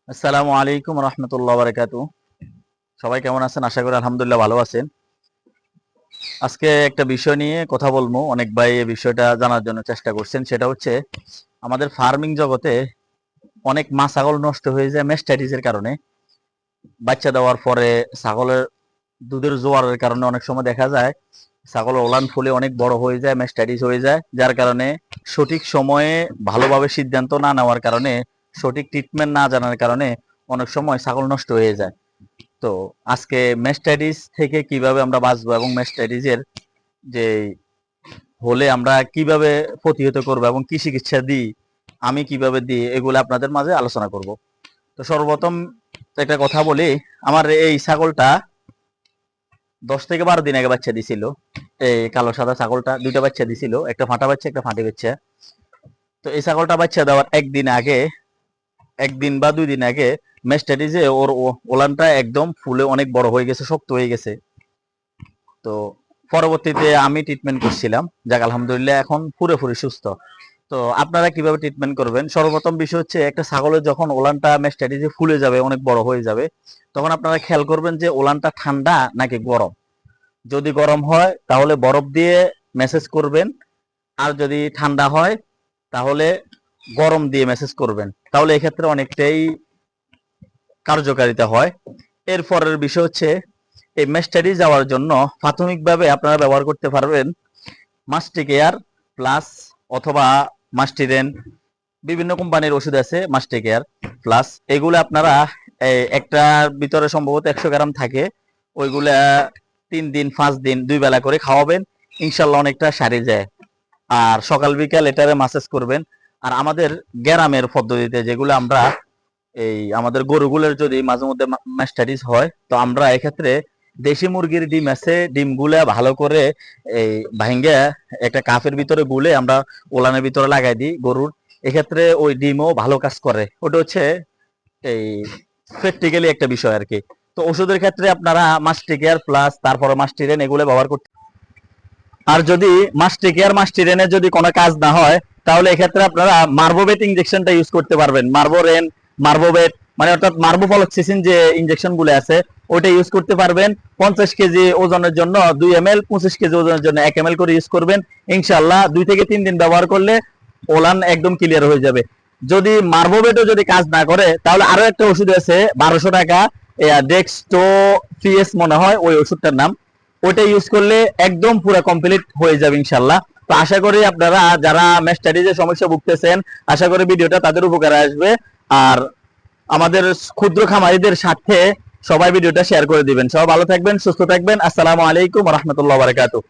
আসসালামু আলাইকুম রহমতুল্লাহ বারাকাতু। সবাই কেমন আছেন? আশা করি আলহামদুলিল্লাহ ভালো আছেন। আজকে একটা বিষয় নিয়ে কথা বলবো। অনেক ভাই এই বিষয়টা জানার জন্য চেষ্টা করছেন, সেটা হচ্ছে আমাদের ফার্মিং জগতে অনেক মা ছাগল নষ্ট হয়ে যায় ম্যাস্টাইটিসের কারণে। বাচ্চা দেওয়ার পরে ছাগলের দুধের জোয়ারের কারণে অনেক সময় দেখা যায় ছাগলের ওলান ফুলে অনেক বড় হয়ে যায়, ম্যাস্টাইটিস হয়ে যায়, যার কারণে সঠিক সময়ে ভালোভাবে সিদ্ধান্ত না নেওয়ার কারণে, সঠিক ট্রিটমেন্ট না জানার কারণে অনেক সময় ছাগল নষ্ট হয়ে যায়। তো আজকে ম্যাস্টাইটিস থেকে কিভাবে আমরা বাঁচবো এবং ম্যাস্টাইটিসের যে হলে আমরা কিভাবে প্রতিহত করবো এবং কি চিকিৎসা দিই, আমি কিভাবে দিই, এগুলো আপনাদের মাঝে আলোচনা করব। তো সর্বপ্রথম একটা কথা বলি, আমার এই ছাগলটা 10 থেকে 12 দিন আগে বাচ্চা দিছিল। এই কালো সাদা ছাগলটা দুইটা বাচ্চা দিছিল, একটা ফাঁটা বাচ্চা একটা ফাঁটি বাচ্চা। তো এই ছাগলটা বাচ্চা দেওয়ার একদিন আগে, 1 দিন বা 2 দিন আগে ম্যাস্টাইটিসে ওর ওলানটা একদম ফুলে অনেক বড় হয়ে গেছে, শক্ত হয়ে গেছে। তো পরবর্তীতে আমি ট্রিটমেন্ট করছিলাম, যাক আলহামদুলিল্লাহ এখন পুরোপুরি সুস্থ। তো আপনারা কিভাবে ট্রিটমেন্ট করবেন? সর্বপ্রথম বিষয় হচ্ছে একটা ছাগলের যখন ওলানটা ম্যাস্টাইটিসে ফুলে যাবে, অনেক বড় হয়ে যাবে, তখন আপনারা খেয়াল করবেন যে ওলানটা ঠান্ডা নাকি গরম। যদি গরম হয় তাহলে বরফ দিয়ে মেসেজ করবেন, আর যদি ঠান্ডা হয় তাহলে গরম দিয়ে মেসেজ করবেন, তাহলে এক্ষেত্রে অনেকটাই কার্যকারিতা হয়। এরপরের বিষয় হচ্ছে এই ম্যাস্টাইটিস যাওয়ার জন্য প্রাথমিকভাবে আপনারা ব্যবহার করতে পারবেন মাস্টিকেয়ার প্লাস অথবা মাস্টিরেন। বিভিন্ন কোম্পানির ওষুধ আছে মাস্টিকেয়ার প্লাস, এগুলো আপনারা একটার ভিতরে সম্ভবত 100 গ্রাম থাকে, ওইগুলা 3 দিন 5 দিন 2 বেলা করে খাওয়াবেন, ইনশাল্লাহ অনেকটা সারে যায়। আর সকাল বিকাল এটারে মাসাজ করবেন। আর আমাদের গ্রামের পদ্ধতিতে যেগুলো আমরা এই আমাদের গরুগুলোর যদি মাঝে মধ্যে ম্যাস্টাইটিস হয়, তো আমরা এক্ষেত্রে দেশি মুরগির ডিম আছে, ডিমগুলা ভালো করে এই ভাঙ্গে একটা কাপের ভিতরে গুলে আমরা ওলানের ভিতরে লাগাই দিই গরুর। এক্ষেত্রে ওই ডিমও ভালো কাজ করে। ওটা হচ্ছে এই প্র্যাকটিক্যালি একটা বিষয় আর কি। তো ওষুধের ক্ষেত্রে আপনারা মাস্টিকেয়ার প্লাস তারপরে মাস্টিরেন এগুলো ব্যবহার করতে। আর যদি মাস্টিকেয়ার মাস্টিরেনের যদি কোনো কাজ না হয়, তাহলে এক্ষেত্রে আপনারা মার্বোবেট ইনজেকশনটা ইউজ করতে পারবেন। মার্বোরেন, মার্বোবেট মানে অর্থাৎ মার্বোফ্লক্সিসিন যে ইনজেকশন গুলো আছে ওইটা ইউজ করতে পারবেন। 50 কেজি ওজনের জন্য 2 ml, 25 কেজি ওজনের জন্য 1 ml করে ইউজ করবেন। ইনশাল্লাহ 2 থেকে 3 দিন ব্যবহার করলে ওলান একদম ক্লিয়ার হয়ে যাবে। যদি মার্বোবেটও যদি কাজ না করে, তাহলে আরো একটা ওষুধ আছে 1200 টাকা, ডেক্সটো পিএস মনে হয় ওই ওষুধটার নাম, ওইটা ইউজ করলে একদম পুরো কমপ্লিট হয়ে যাবে ইনশাল্লাহ। তো আশা করি আপনারা যারা ম্যাস্টাইটিসের সমস্যা ভুগতেছেন, আশা করি ভিডিওটা তাদের উপকারে আসবে। আর আমাদের ক্ষুদ্র খামারিদের সাথে সবাই ভিডিওটা শেয়ার করে দিবেন। সবাই ভালো থাকবেন, সুস্থ থাকবেন। আসসালামু আলাইকুম রহমতুল্লাহ বারাকাতুহু।